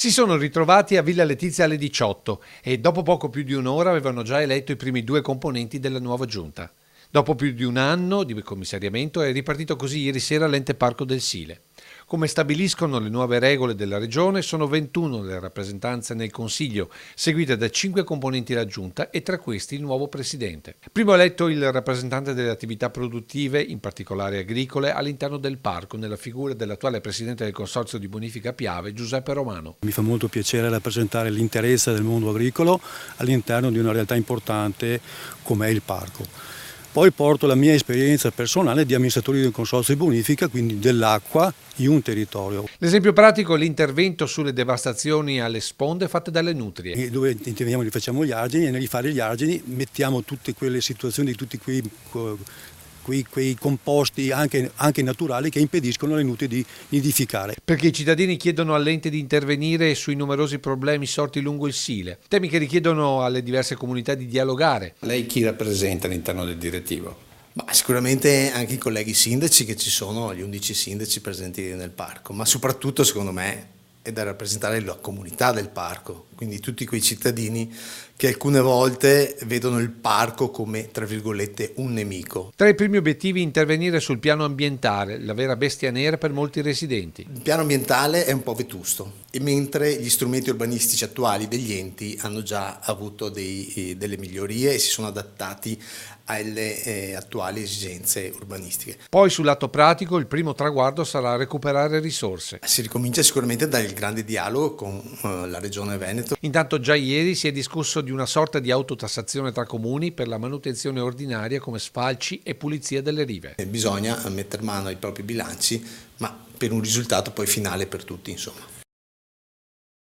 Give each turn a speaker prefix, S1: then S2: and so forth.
S1: Si sono ritrovati a Villa Letizia alle 18 e dopo poco più di un'ora avevano già eletto i primi due componenti della nuova giunta. Dopo più di un anno di commissariamento è ripartito così ieri sera l'ente parco del Sile. Come stabiliscono le nuove regole della regione, sono 21 le rappresentanze nel Consiglio, seguite da 5 componenti la giunta e tra questi il nuovo presidente. Primo eletto il rappresentante delle attività produttive, in particolare agricole, all'interno del parco, nella figura dell'attuale presidente del Consorzio di Bonifica Piave, Giuseppe Romano.
S2: Mi fa molto piacere rappresentare l'interesse del mondo agricolo all'interno di una realtà importante come è il parco. Poi porto la mia esperienza personale di amministratore del consorzio di bonifica, quindi dell'acqua in un territorio.
S1: L'esempio pratico è l'intervento sulle devastazioni alle sponde fatte dalle nutrie.
S2: E dove interveniamo rifacciamo gli argini e nel rifare gli argini mettiamo tutte quelle situazioni, tutti quei composti anche naturali che impediscono alle nutrie di nidificare.
S1: Perché i cittadini chiedono all'ente di intervenire sui numerosi problemi sorti lungo il Sile, temi che richiedono alle diverse comunità di dialogare.
S3: Lei chi rappresenta all'interno del direttivo?
S4: Sicuramente anche i colleghi sindaci che ci sono, gli 11 sindaci presenti nel parco, ma soprattutto secondo me è da rappresentare la comunità del parco, quindi tutti quei cittadini che alcune volte vedono il parco come, tra virgolette, un nemico.
S1: Tra i primi obiettivi intervenire sul piano ambientale, la vera bestia nera per molti residenti.
S4: Il piano ambientale è un po' vetusto, e mentre gli strumenti urbanistici attuali degli enti hanno già avuto delle migliorie e si sono adattati alle attuali esigenze urbanistiche.
S1: Poi sul lato pratico il primo traguardo sarà recuperare risorse.
S4: Si ricomincia sicuramente dal grande dialogo con la Regione Veneto.
S1: Intanto già ieri si è discusso di una sorta di autotassazione tra comuni per la manutenzione ordinaria come sfalci e pulizia delle rive.
S4: Bisogna mettere mano ai propri bilanci, ma per un risultato poi finale per tutti, insomma.